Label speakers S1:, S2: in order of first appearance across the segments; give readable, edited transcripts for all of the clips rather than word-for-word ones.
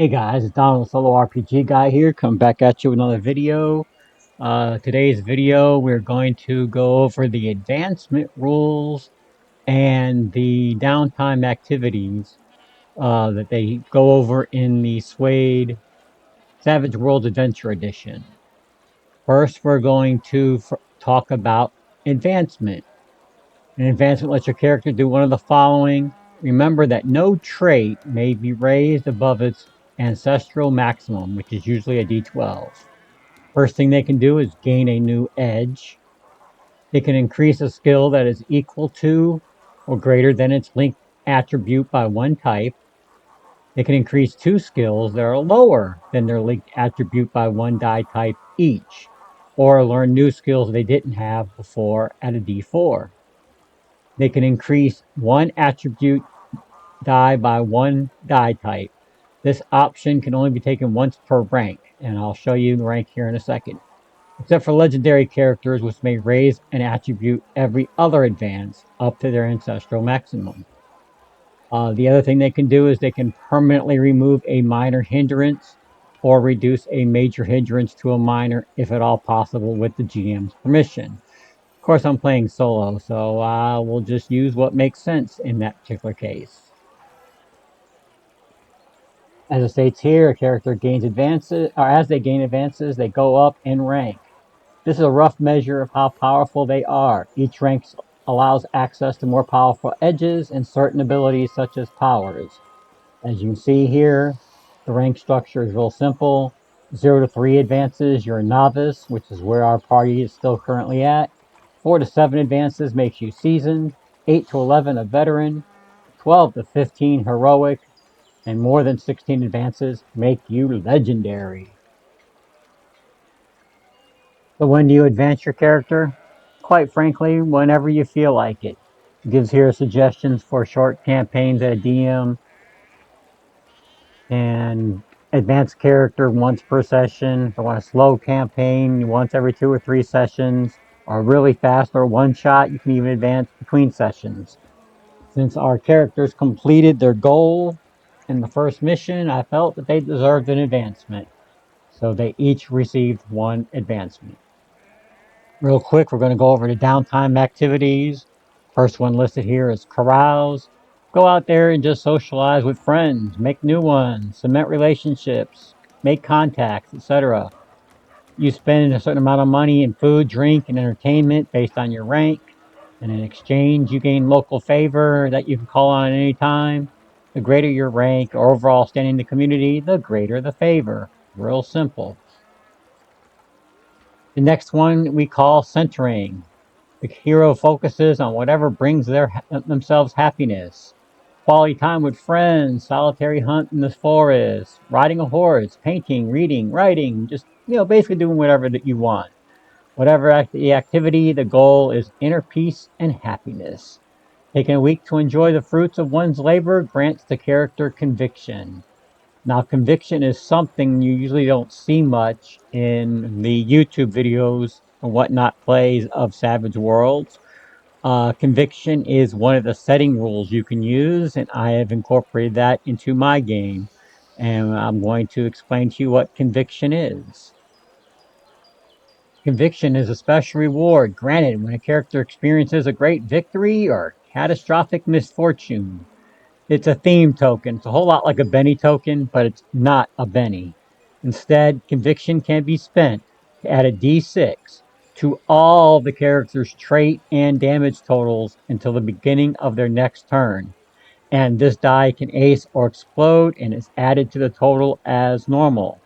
S1: Hey guys, it's Donald, the Solo RPG guy here. Come back at you with another video. Today's video, we're going to go over the advancement rules and the downtime activities that they go over in the Suede Savage Worlds Adventure Edition. First, we're going to talk about advancement. An advancement lets your character do one of the following. Remember that no trait may be raised above its ancestral maximum, which is usually a D12. First thing they can do is gain a new edge. They can increase a skill that is equal to or greater than its linked attribute by one type. They can increase two skills that are lower than their linked attribute by one die type each, or learn new skills they didn't have before at a D4. They can increase one attribute die by one die type. This option can only be taken once per rank, and I'll show you the rank here in a second. Except for legendary characters, which may raise an attribute every other advance up to their ancestral maximum. The other thing they can do is they can permanently remove a minor hindrance or reduce a major hindrance to a minor, if at all possible, with the GM's permission. Of course, I'm playing solo, so we'll just use what makes sense in that particular case. As it states here, a character gains advances, or as they gain advances, they go up in rank. This is a rough measure of how powerful they are. Each rank allows access to more powerful edges and certain abilities such as powers. As you can see here, the rank structure is real simple. 0 to 3 advances, you're a novice, which is where our party is still currently at. 4 to 7 advances makes you seasoned. 8 to 11, a veteran. 12 to 15, heroic. And more than 16 advances make you legendary. So when do you advance your character? Quite frankly, whenever you feel like it. It gives here suggestions for short campaigns at a DM and advance character once per session. If I want a slow campaign, once every 2 or 3 sessions, or really fast or one shot, you can even advance between sessions. Since our characters completed their goal in the first mission, I felt that they deserved an advancement. So they each received one advancement. Real quick, we're going to go over the downtime activities. First one listed here is carouse. Go out there and just socialize with friends, make new ones, cement relationships, make contacts, etc. You spend a certain amount of money in food, drink, and entertainment based on your rank. And in exchange, you gain local favor that you can call on at any time. The greater your rank or overall standing in the community, the greater the favor. Real simple. The next one we call centering. The hero focuses on whatever brings themselves happiness. Quality time with friends, solitary hunt in the forest, riding a horse, painting, reading, writing, just, basically doing whatever that you want. Whatever the activity, the goal is inner peace and happiness. Taking a week to enjoy the fruits of one's labor grants the character conviction. Now, conviction is something you usually don't see much in the YouTube videos and whatnot plays of Savage Worlds. Conviction is one of the setting rules you can use, and I have incorporated that into my game. And I'm going to explain to you what conviction is. Conviction is a special reward granted when a character experiences a great victory or catastrophic misfortune. It's a theme token. It's a whole lot like a Benny token, but it's not a Benny. Instead, conviction can be spent to add a d6 to all the character's trait and damage totals until the beginning of their next turn. And this die can ace or explode and is added to the total as normal.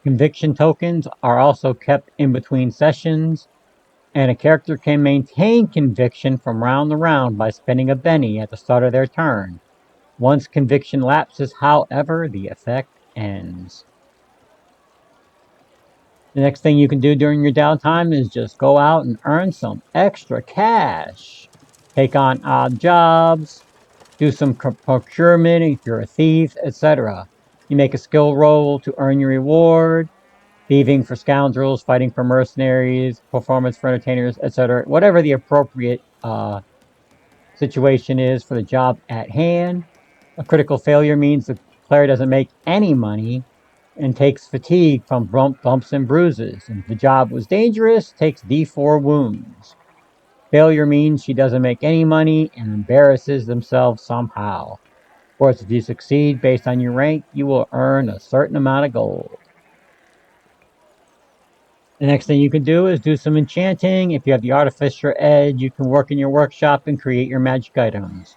S1: Conviction tokens are also kept in between sessions, and a character can maintain conviction from round to round by spending a Benny at the start of their turn. Once conviction lapses, however, the effect ends. The next thing you can do during your downtime is just go out and earn some extra cash. Take on odd jobs, do some procurement if you're a thief, etc. You make a skill roll to earn your reward. Thieving for scoundrels, fighting for mercenaries, performance for entertainers, etc. Whatever the appropriate situation is for the job at hand. A critical failure means the Player doesn't make any money and takes fatigue from bumps and bruises. And if the job was dangerous, takes D4 wounds. Failure means she doesn't make any money and embarrasses themselves somehow. Of course, if you succeed based on your rank, you will earn a certain amount of gold. The next thing you can do is do some enchanting. If you have the Artificer Edge, you can work in your workshop and create your magic items.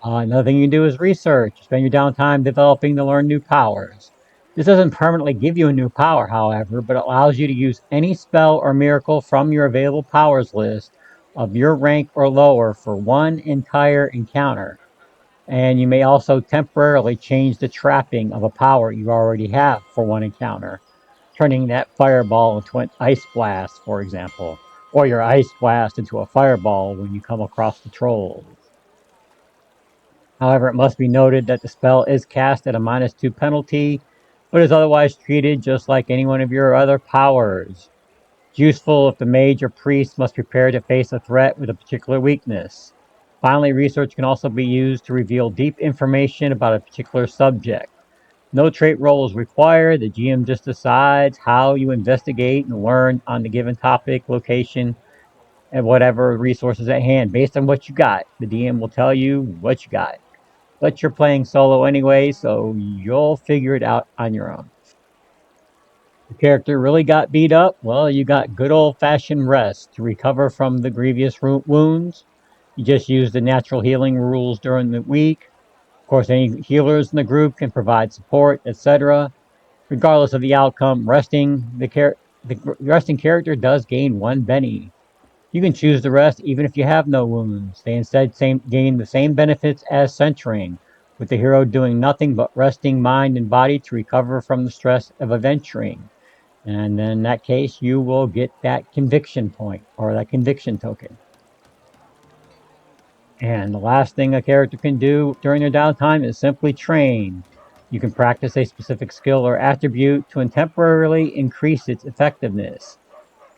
S1: Another thing you can do is research. You spend your downtime developing to learn new powers. This doesn't permanently give you a new power, however, but it allows you to use any spell or miracle from your available powers list of your rank or lower for one entire encounter. And you may also temporarily change the trapping of a power you already have for one encounter, turning that fireball into an ice blast, for example, or your ice blast into a fireball when you come across the trolls. However, it must be noted that the spell is cast at a -2 penalty, but is otherwise treated just like any one of your other powers. It's useful if the mage or priest must prepare to face a threat with a particular weakness. Finally, research can also be used to reveal deep information about a particular subject. No trait roll is required. The GM just decides how you investigate and learn on the given topic, location, and whatever resources at hand. Based on what you got, the DM will tell you what you got. But you're playing solo anyway, so you'll figure it out on your own. The character really got beat up. Well, you got good old fashioned rest to recover from the grievous wounds. You just use the natural healing rules during the week. Of course, any healers in the group can provide support, etc. Regardless of the outcome, the resting character does gain one Benny. You can choose to rest even if you have no wounds. They instead gain the same benefits as centering, with the hero doing nothing but resting mind and body to recover from the stress of adventuring. And in that case, you will get that conviction point or that conviction token. And the last thing a character can do during their downtime is simply train. You can practice a specific skill or attribute to temporarily increase its effectiveness.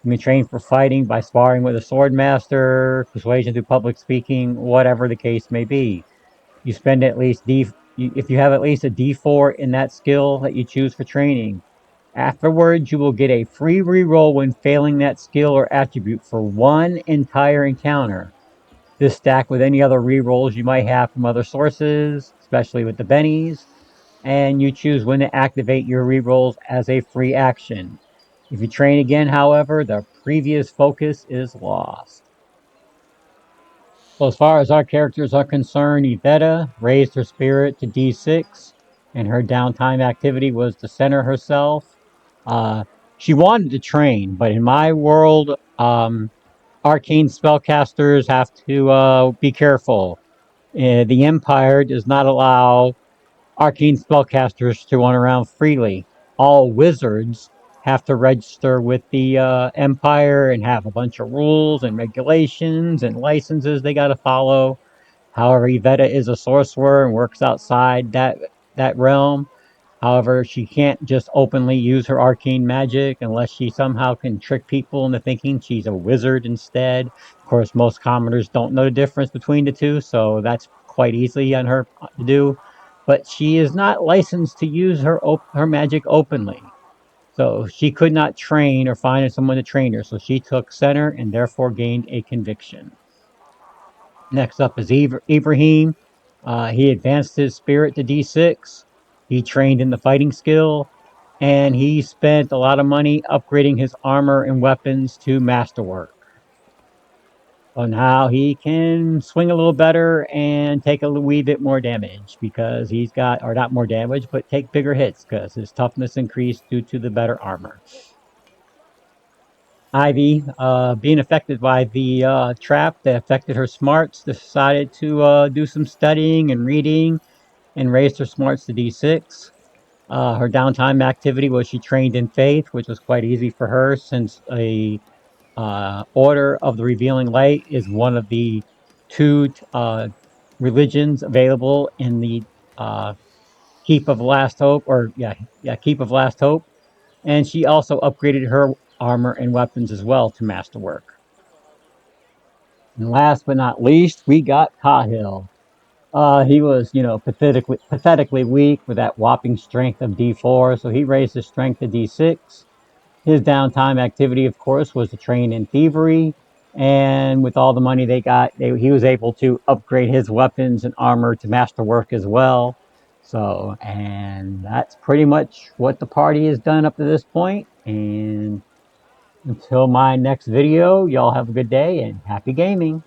S1: You can train for fighting by sparring with a sword master, persuasion through public speaking, whatever the case may be. You spend at least if you have at least a D4 in that skill that you choose for training. Afterwards, you will get a free reroll when failing that skill or attribute for one entire encounter. This stack with any other rerolls you might have from other sources, especially with the bennies, and you choose when to activate your rerolls as a free action. If you train again, however, the previous focus is lost. So as far as our characters are concerned, Yvetta raised her spirit to D6, and her downtime activity was to center herself. Uh, she wanted to train, but in my world, arcane spellcasters have to be careful. The Empire does not allow arcane spellcasters to run around freely. All wizards have to register with the Empire and have a bunch of rules and regulations and licenses they got to follow. However, Yvetta is a sorcerer and works outside that realm. However, she can't just openly use her arcane magic unless she somehow can trick people into thinking she's a wizard instead. Of course, most commoners don't know the difference between the two, so that's quite easy on her to do. But she is not licensed to use her magic openly. So she could not train or find someone to train her. So she took center and therefore gained a conviction. Next up is Ibrahim. He advanced his spirit to D6. He trained in the fighting skill, and he spent a lot of money upgrading his armor and weapons to masterwork. So now he can swing a little better and take a wee bit more damage because he's got, or not more damage, but take bigger hits because his toughness increased due to the better armor. Ivy, being affected by the trap that affected her smarts, decided to do some studying and reading and raised her smarts to D6. Her downtime activity was she trained in faith, which was quite easy for her since a Order of the Revealing Light is one of the two religions available in the uh, Keep of Last Hope, or Keep of Last Hope. And she also upgraded her armor and weapons as well to masterwork. And last but not least, we got Cahill. He was, pathetically weak with that whopping strength of D4, so he raised his strength to D6. His downtime activity, of course, was to train in thievery, and with all the money they got, he was able to upgrade his weapons and armor to masterwork as well. So, and that's pretty much what the party has done up to this point. And until my next video, y'all have a good day and happy gaming.